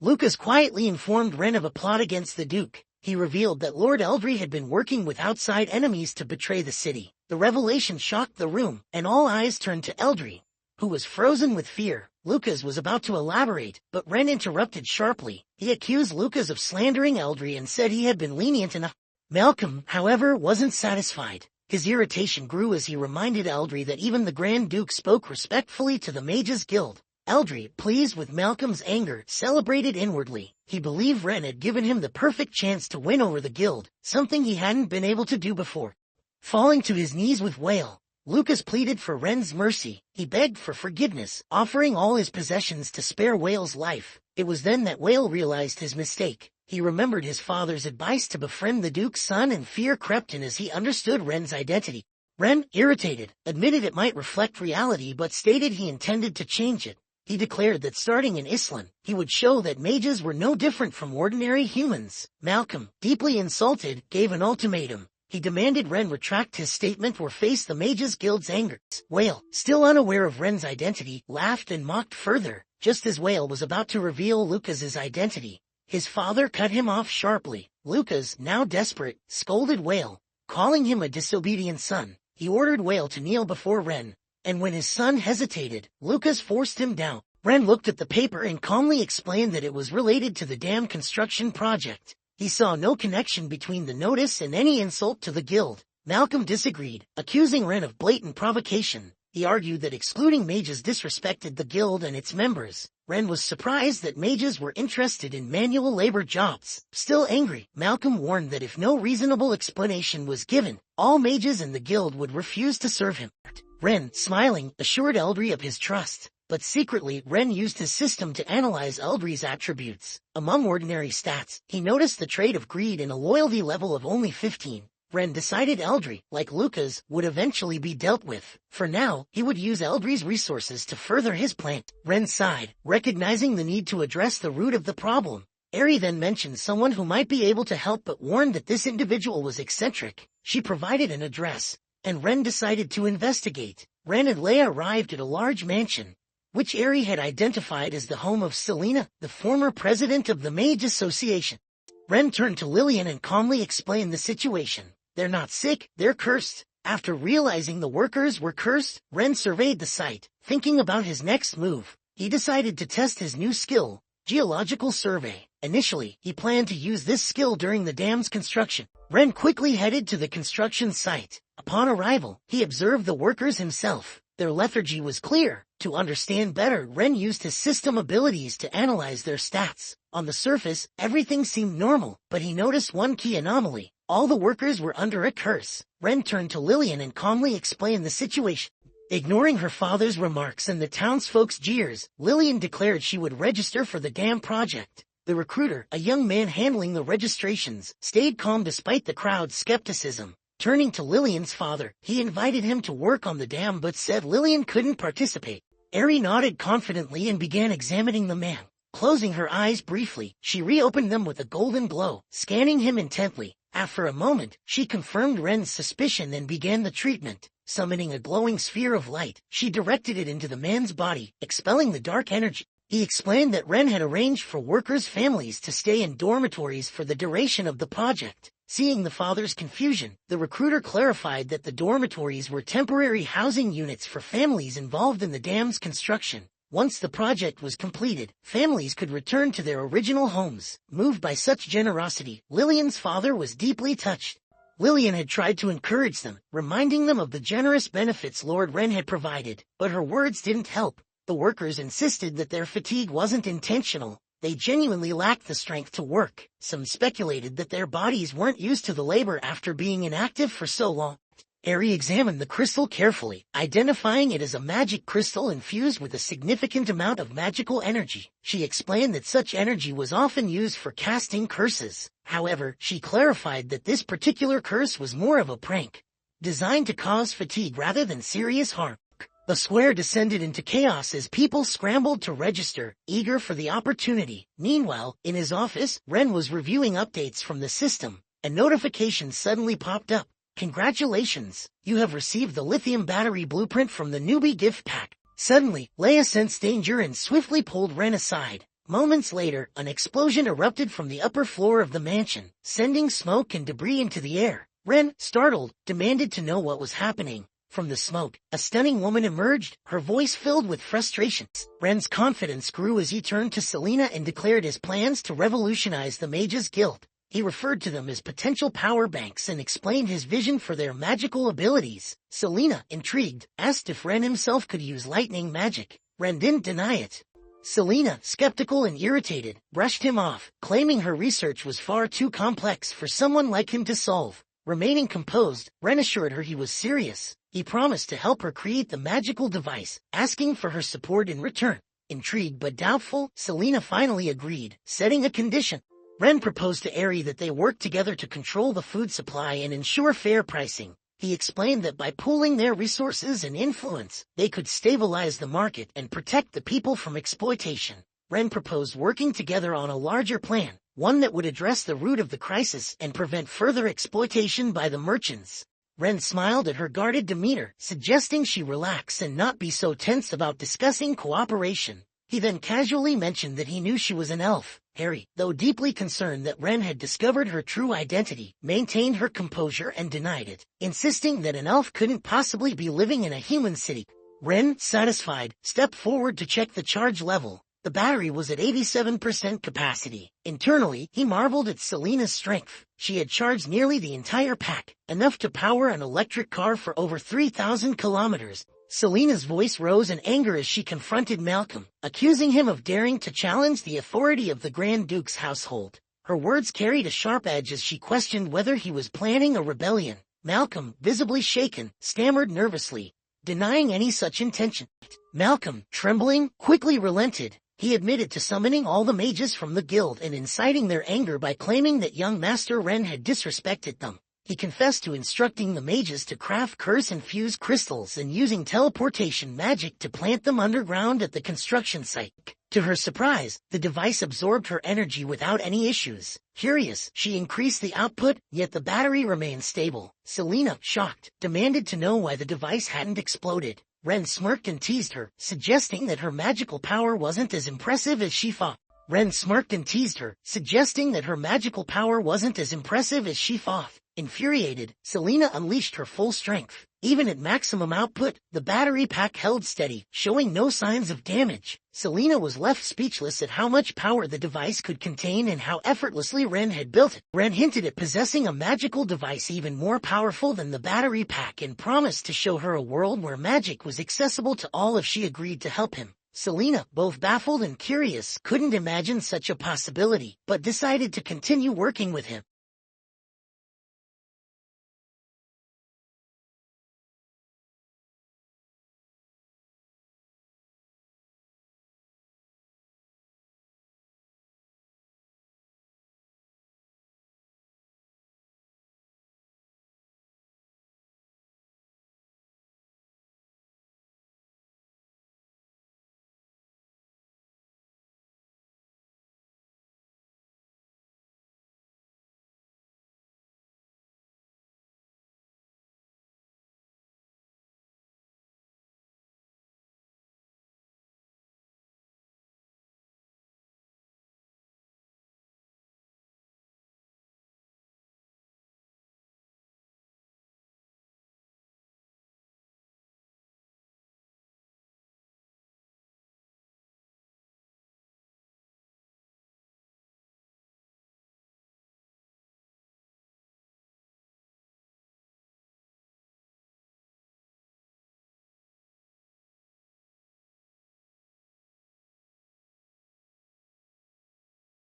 Lucas quietly informed Ren of a plot against the Duke. He revealed that Lord Eldry had been working with outside enemies to betray the city. The revelation shocked the room, and all eyes turned to Eldry, who was frozen with fear. Lucas was about to elaborate, but Ren interrupted sharply. He accused Lucas of slandering Eldry and said he had been lenient enough. Malcolm, however, wasn't satisfied. His irritation grew as he reminded Eldry that even the Grand Duke spoke respectfully to the Mages Guild. Eldry, pleased with Malcolm's anger, celebrated inwardly. He believed Ren had given him the perfect chance to win over the guild, something he hadn't been able to do before. Falling to his knees with wail, Lucas pleaded for Ren's mercy. He begged for forgiveness, offering all his possessions to spare Whale's life. It was then that Whale realized his mistake. He remembered his father's advice to befriend the Duke's son, and fear crept in as he understood Ren's identity. Ren, irritated, admitted it might reflect reality but stated he intended to change it. He declared that starting in Islan, he would show that mages were no different from ordinary humans. Malcolm, deeply insulted, gave an ultimatum. He demanded Ren retract his statement or face the Mages Guild's anger. Whale, still unaware of Ren's identity, laughed and mocked further. Just as Whale was about to reveal Lucas's identity, his father cut him off sharply. Lucas, now desperate, scolded Whale, calling him a disobedient son. He ordered Whale to kneel before Ren, and when his son hesitated, Lucas forced him down. Ren looked at the paper and calmly explained that it was related to the dam construction project. He saw no connection between the notice and any insult to the guild. Malcolm disagreed, accusing Ren of blatant provocation. He argued that excluding mages disrespected the guild and its members. Ren was surprised that mages were interested in manual labor jobs. Still angry, Malcolm warned that if no reasonable explanation was given, all mages in the guild would refuse to serve him. Ren, smiling, assured Eldry of his trust. But secretly, Ren used his system to analyze Eldry's attributes. Among ordinary stats, he noticed the trait of greed and a loyalty level of only 15. Ren decided Eldry, like Lucas, would eventually be dealt with. For now, he would use Eldry's resources to further his plan. Ren sighed, recognizing the need to address the root of the problem. Eri then mentioned someone who might be able to help but warned that this individual was eccentric. She provided an address, and Ren decided to investigate. Ren and Leia arrived at a large mansion, which Eri had identified as the home of Selena, the former president of the Mage Association. Ren turned to Lillian and calmly explained the situation. They're not sick, they're cursed. After realizing the workers were cursed, Ren surveyed the site, thinking about his next move. He decided to test his new skill, geological survey. Initially, he planned to use this skill during the dam's construction. Ren quickly headed to the construction site. Upon arrival, he observed the workers himself. Their lethargy was clear. To understand better, Ren used his system abilities to analyze their stats. On the surface, everything seemed normal, but he noticed one key anomaly. All the workers were under a curse. Ren turned to Lillian and calmly explained the situation. Ignoring her father's remarks and the townsfolk's jeers, Lillian declared she would register for the dam project. The recruiter, a young man handling the registrations, stayed calm despite the crowd's skepticism. Turning to Lillian's father, he invited him to work on the dam but said Lillian couldn't participate. Eri nodded confidently and began examining the man. Closing her eyes briefly, she reopened them with a golden glow, scanning him intently. After a moment, she confirmed Ren's suspicion and began the treatment. Summoning a glowing sphere of light, she directed it into the man's body, expelling the dark energy. He explained that Ren had arranged for workers' families to stay in dormitories for the duration of the project. Seeing the father's confusion, the recruiter clarified that the dormitories were temporary housing units for families involved in the dam's construction. Once the project was completed, families could return to their original homes. Moved by such generosity, Lillian's father was deeply touched. Lillian had tried to encourage them, reminding them of the generous benefits Lord Ren had provided, but her words didn't help. The workers insisted that their fatigue wasn't intentional. They genuinely lacked the strength to work. Some speculated that their bodies weren't used to the labor after being inactive for so long. Eri examined the crystal carefully, identifying it as a magic crystal infused with a significant amount of magical energy. She explained that such energy was often used for casting curses. However, she clarified that this particular curse was more of a prank, designed to cause fatigue rather than serious harm. The square descended into chaos as people scrambled to register, eager for the opportunity. Meanwhile, in his office, Ren was reviewing updates from the system. A notification suddenly popped up. Congratulations! You have received the lithium battery blueprint from the newbie gift pack. Suddenly, Leia sensed danger and swiftly pulled Ren aside. Moments later, an explosion erupted from the upper floor of the mansion, sending smoke and debris into the air. Ren, startled, demanded to know what was happening. From the smoke, a stunning woman emerged, her voice filled with frustration. Ren's confidence grew as he turned to Selena and declared his plans to revolutionize the Mages Guild. He referred to them as potential power banks and explained his vision for their magical abilities. Selena, intrigued, asked if Ren himself could use lightning magic. Ren didn't deny it. Selena, skeptical and irritated, brushed him off, claiming her research was far too complex for someone like him to solve. Remaining composed, Ren assured her he was serious. He promised to help her create the magical device, asking for her support in return. Intrigued but doubtful, Selena finally agreed, setting a condition. Ren proposed to Eri that they work together to control the food supply and ensure fair pricing. He explained that by pooling their resources and influence, they could stabilize the market and protect the people from exploitation. Ren proposed working together on a larger plan, one that would address the root of the crisis and prevent further exploitation by the merchants. Ren smiled at her guarded demeanor, suggesting she relax and not be so tense about discussing cooperation. He then casually mentioned that he knew she was an elf. Harry, though deeply concerned that Ren had discovered her true identity, maintained her composure and denied it, insisting that an elf couldn't possibly be living in a human city. Ren, satisfied, stepped forward to check the charge level. The battery was at 87% capacity. Internally, he marveled at Selena's strength. She had charged nearly the entire pack, enough to power an electric car for over 3,000 kilometers. Selena's voice rose in anger as she confronted Malcolm, accusing him of daring to challenge the authority of the Grand Duke's household. Her words carried a sharp edge as she questioned whether he was planning a rebellion. Malcolm, visibly shaken, stammered nervously, denying any such intention. Malcolm, trembling, quickly relented. He admitted to summoning all the mages from the guild and inciting their anger by claiming that young Master Ren had disrespected them. He confessed to instructing the mages to craft curse-infused crystals and using teleportation magic to plant them underground at the construction site. To her surprise, the device absorbed her energy without any issues. Curious, she increased the output, yet the battery remained stable. Selena, shocked, demanded to know why the device hadn't exploded. Ren smirked and teased her, suggesting that her magical power wasn't as impressive as she thought. Infuriated, Selena unleashed her full strength. Even at maximum output, the battery pack held steady, showing no signs of damage. Selena was left speechless at how much power the device could contain and how effortlessly Ren had built it. Ren hinted at possessing a magical device even more powerful than the battery pack and promised to show her a world where magic was accessible to all if she agreed to help him. Selena, both baffled and curious, couldn't imagine such a possibility, but decided to continue working with him.